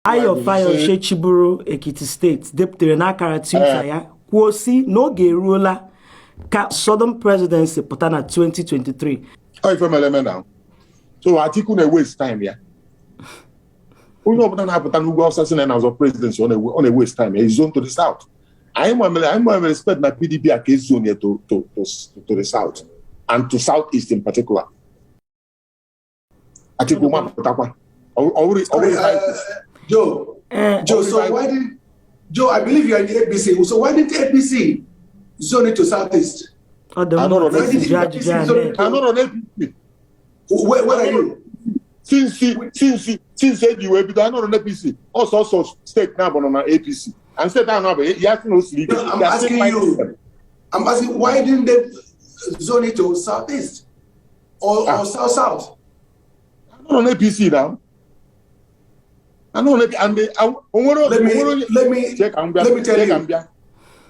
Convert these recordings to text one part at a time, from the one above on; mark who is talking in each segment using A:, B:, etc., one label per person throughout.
A: Ayo Fayo Shechiburu Ekiti State deputy n'akara Twitter ya kwuo si n'oge eruola ka Southern presidency pụta na 2023.
B: How you family now? So Atiku na waste time ya. Onye ọbụla na-apụta n'ugwu Hausa si na na presidency on a waste time. He's zone to the south. I'm respect na PDP a case zone to the south and to southeast in particular. Atiku ma pụtakwa.
C: Joe, so why did Joe? I believe you are in the APC. So why didn't APC zone it to southeast?
B: I'm not on APC.
C: Where are you?
B: Since you were, I'm not on APC. Also stake now on APC. I'm saying that now, yes, no sleep.
C: I'm asking you. I'm asking why didn't they zone it to southeast or south?
B: I'm not on APC now. I know. Let me tell you.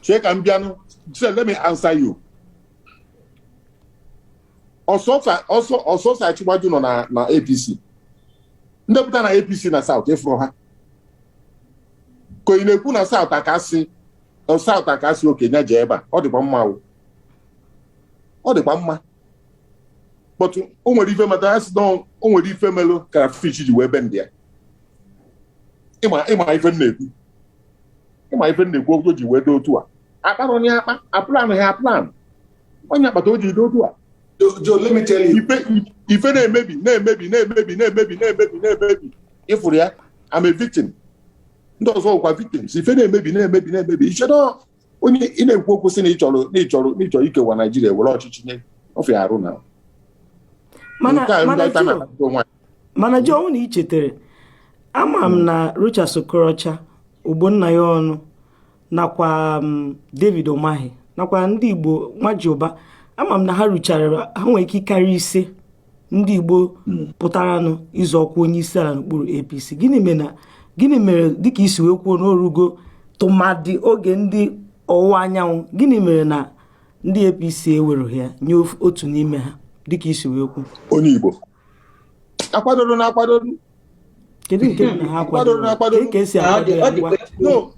B: Check Ambiano. Let me answer you. Also, I do na APC. Ndepụta na APC na South efro ha. Ko inekwu na South akasi okenya je eba. Ọ dịkwa mma o. Ọ dịkwa mma. But o nwere ife mata asị don o nwere ife melo ka fish ji wee bend ya. Ịma ife na-ekwu. Ịma ife na-ekwu ogo ji wee do otu a. Akparo ni akpa, aplan ha plan. Onye akpata o ji do otu a.
C: Joe, let me tell you.
B: If any maybe. If we are, I'm a victim. Those all are victims. If any maybe. You should know. Only in a focus in each other, nature, one Nigeria will watch it of your own now.
A: Manager only each other. I'm na Richard Sokorocha, Ubonna Yon, Nakwa David Omahi, Nakwa ndị Igbo Majoba. Amam na ha ruchara ha nwere ike karị ise ndị Igbo pụtara nụ izu ọkwa onye isi ala n'okpuru APC. Gịnị mere dịka isi wee kwuo n'orugo tụmadị oge ndị ọwụwa anyanwụ, gịnị mere na ndị APC ewere ya nye otu n'ime ha dịka isi wee kwuo?
B: Onye Igbo akwadoro
A: kedu nke na ha akwadoro ka esi akwado ya?
B: No,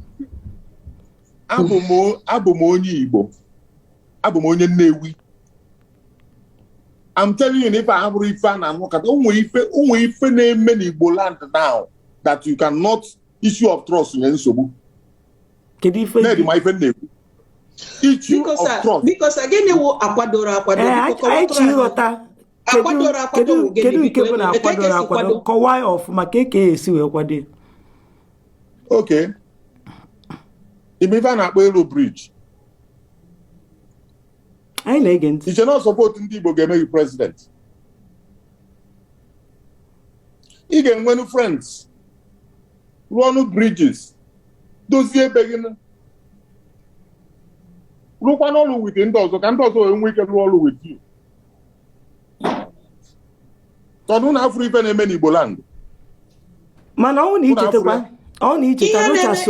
B: abụ m onye Igbo, abụ m onye Nnewi. I'm telling you, if I have a fan and look at only if name many Igbo land now that you cannot issue of trust in Ensobu. My friend name. Issue of trust.
D: Because again, you Akwadora. Okay. If you find a bridge. You should not support ndị Igbo ga-eme you president. Ị ga-enwe friends, run bridges, dozie ebe gị, rụkwa n'ọrụ with ndị ọzọ ka ndị ọzọ enwe ike rụọ ọrụ with you. Tọdụ na afọ ife na-eme n'Igbo land.
A: Mana ọ na-icheta Rochas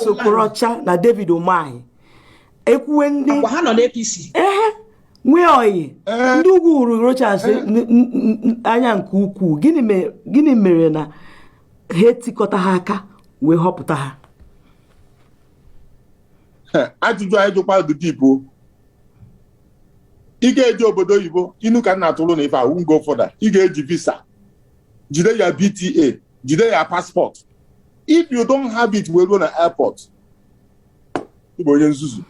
A: Okorocha na David Umahi. Ekwuwe ndị
D: ha nọ n'APC
A: nwee oyi ndị ugwu uru Rochas anya nke ukwuu. Gịnị mere na ha etikọta ha aka wee họpụta ha?
B: Ajụjụ anyị jụkwa dị dipo. Ị ga-eji obodo oyibo inu ka nna atụrụ na ife a go further. Ị ga-eji visa, jide ya BTA, jide ya passport. If you don't have it, we go na airport. Igbo onye nzuzu.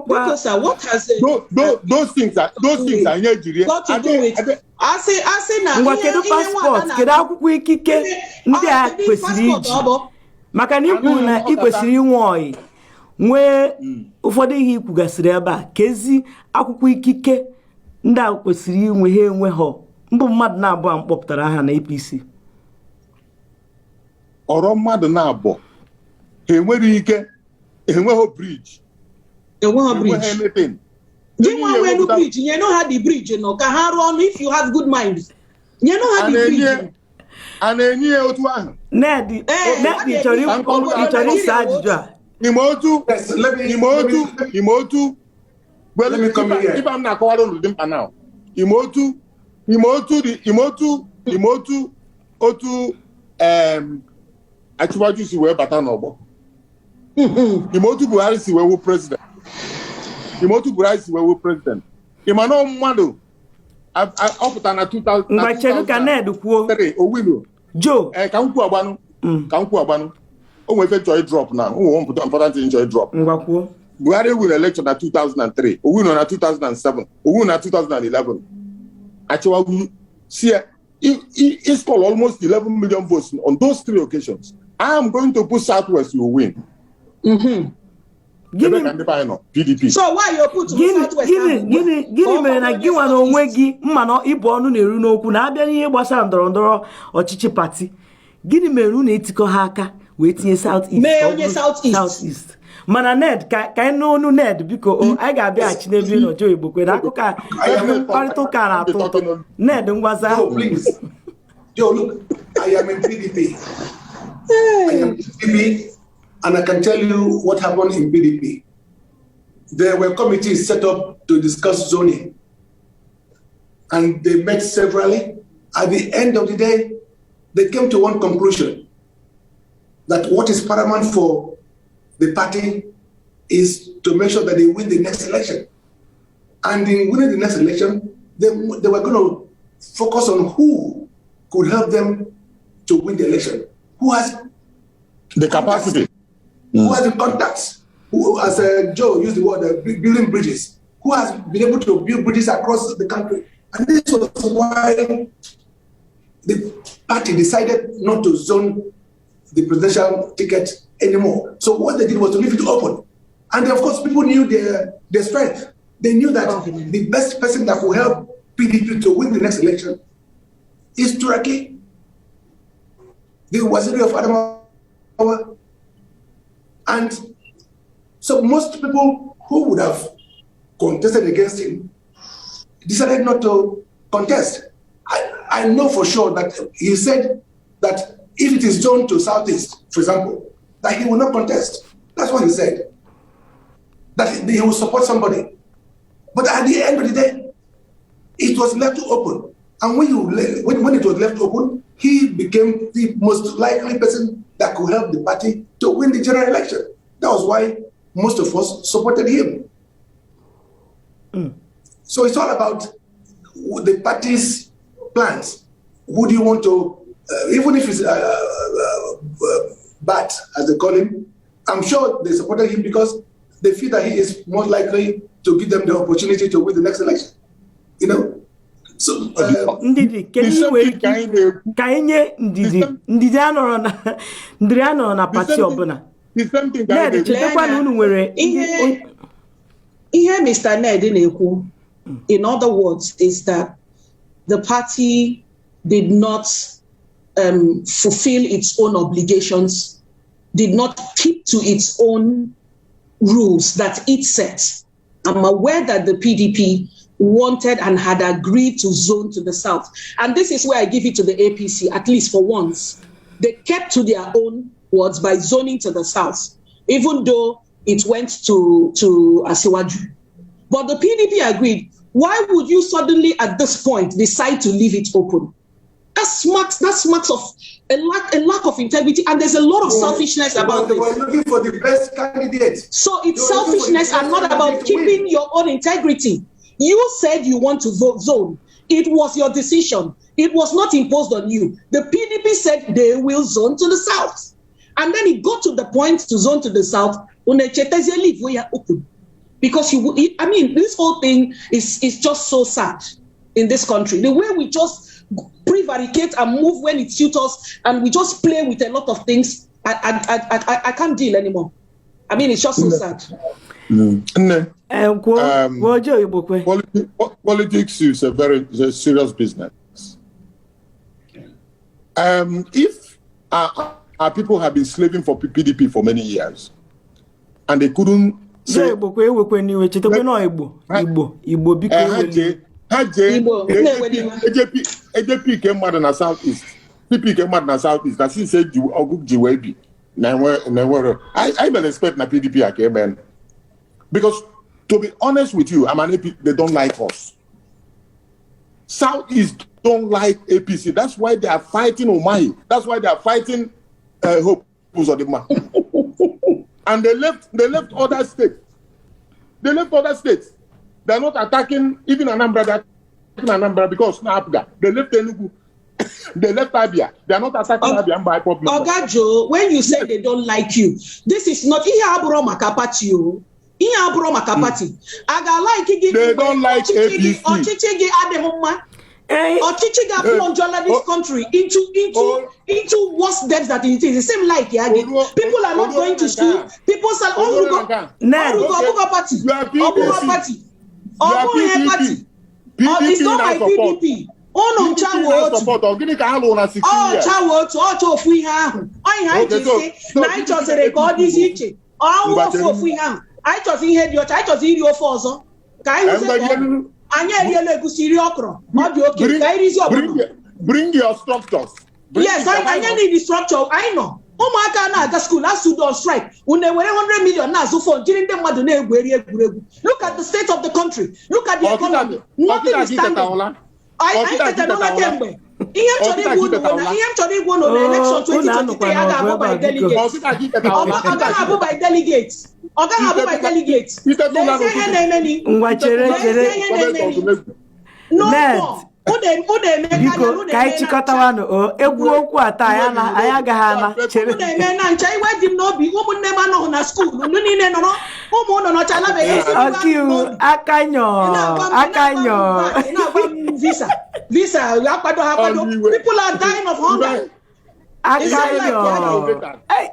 D: Because what has
B: those things are Nigeria.
D: Got to do with I say na
A: kedu passport, kedu akwụkwọ ikike ndị a kwesịrị iji maka na ikwu na ị kwesịrị inwe oyi nwee ụfọdụ ihe ikwugasịrị ebe a kezi akwụkwọ ikike ndị a kwesịrị inwe ha enwe ha mbụ mmadụ na-abụọ mkpọpụtara ha na APC.
B: Ọrọ mmadụ na-abụọ ha enwere ike enweghị bridge.
D: Anything. Do you want to bridge? You know how the bridge, you know, can run if you have good mind. You know how the bridge.
B: And then you know,
A: Ned,
B: Imotu. Well, let me come here. If I'm not calling them now, Imotu, otu Achịwaju si wee bata n'ọgbọ. Imotu Buhari si wee wụ president. Imano mmadụ ọpụta na
A: 2003
B: Owilo.
A: Joe.
B: Ka m kwuo agbanụ. O nwere ife chọrọ drop na. O nwere important thing chọrọ drop.
A: Ngwakwuo.
B: Buhari win election na 2003. Owilo na 2007. Owilo na 2011. Achịwaju he scored almost 11 million votes on those 3 occasions. I am going to put Southwest, you will win. PDP.
D: So why you put Southwest?
A: Gịnị mere na gị nwa na onwe gị mma na ịbụ ọnụ na-eru n'okwu na abịa n'ihe gbasara ndọrọndọrọ ọchịchị pati. Gịnị mere unu etikọ ha aka wee tinye South-East? Mana Ned ka anyị n'onu Ned biko anyị ga-abịaghachi n'ebe n'ọjọọ Igbokwe na akụkọ a mkparịta ụka na-atọ ụtọ. Ned ngwaza.
C: Please. Joe, look, I am in PDP. And I can tell you what happened in PDP. There were committees set up to discuss zoning. And they met severally. At the end of the day, they came to one conclusion, that what is paramount for the party is to make sure that they win the next election. And in winning the next election, they were going to focus on who could help them to win the election. Who has
B: the capacity?
C: Who has the contacts? Who, as Joe used the word, building bridges? Who has been able to build bridges across the country? And this was why the party decided not to zone the presidential ticket anymore. So what they did was to leave it open. And of course, people knew their strength. They knew that the best person that will help PDP to win the next election is Turaki, the Waziri of Adamawa. And so most people who would have contested against him decided not to contest. I know for sure that he said that if it is zoned to Southeast, for example, that he will not contest. That's what he said. That he will support somebody. But at the end of the day, it was left open. And when it was left open, he became the most likely person that could help the party to win the general election. That was why most of us supported him. So it's all about the party's plans. Who do you want to, even if it's Bat, as they call him, I'm sure they supported him because they feel that he is more likely to give them the opportunity to win the next election. You know? So,
A: Ndidi, ka enye ndidi anọrọ na pati ọbụla. Ned, chetakwa na unu nwere
D: ihe Mr. Ned na-ekwu, in other words, is that the party did not fulfill its own obligations, did not keep to its own rules that it set. I'm aware that the PDP wanted and had agreed to zone to the south. And this is where I give it to the APC, at least for once. They kept to their own words by zoning to the south, even though it went to Asiwaju. But the PDP agreed. Why would you suddenly, at this point, decide to leave it open? That smacks of a lack of integrity, and there's a lot of selfishness about this.
C: They were looking for the best candidate.
D: So it's selfishness and not about keeping your own integrity. You said you want to vote zone. It was your decision. It was not imposed on you. The PDP said they will zone to the south. And then it got to the point to zone to the south. Because this whole thing is just so sad in this country. The way we just prevaricate and move when it suits us, and we just play with a lot of things, I can't deal anymore. I mean, it's just so sad.
B: Politics is a serious business. If our people have been slaving for PDP for many years, and they couldn't say, AJP came mad in the southeast. PP came mad in the southeast. That she said you are good GWB. I will expect na PDP again. Because to be honest with you, I'm an AP, they don't like us. Southeast don't like APC. That's why they are fighting Umahi. That's why they are fighting Hope Uzodinma. And they left other states. They left other states. They're not attacking even Anambra because Snapga. They left Enugu. They left Abia. They are not attacking Abia by pop.
D: Oga Joe, when you say they don't like you, this is not Ihabro Makapati. Ihabro Makapati. Aga like
B: they don't like APC.
D: Ochichigi Ademoma. Ochichigi plunged this country into worse debts that it is. The same like people are not going to school. People say, "Oh, Obuga party. Obuga party. Obuga party. It's not my PDP." Oh no, Chawo. Chawo to auto free hand. I say, I just record this each. Oh, for free hand. I just hear your I just hear your force. Can you say?
B: Bring your structures.
D: Yes, I need the structure. I know. The school has to do strike. When they were 100 million now, so for during the look at the state of the country. Look at the economy. Nothing is standing. I said I don't like them. Election 2023. I got by delegates. By delegates.
A: Biko ka anyị chịkọtawanụ egwu okwu ata anyị agaghị ana chere ọkaiwu akanyọ
D: visa people are dying of hunger.
A: akanyọ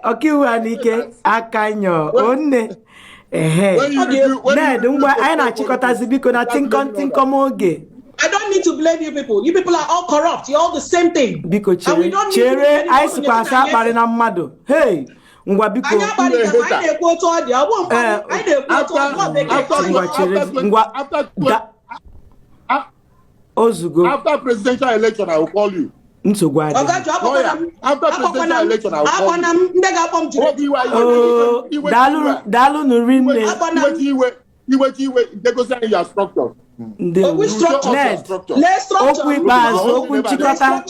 A: ọkaiwu anike akanyọ onne Ned ngwa anyị na-achịkọtazi biko na tinkom oge.
D: I don't need to blame you people. You people are all corrupt. You're all the same thing.
A: Biko chere I sikwa akpari na mmadu. Hey, ngwa biko. Ozugo.
B: After presidential election, I will call you.
D: After
B: presidential election, I will call you.
A: Dalu nurinne.
B: They go say your structure.
D: Which structure?
A: Okwu ikpeazụ, okwu nchịkọta.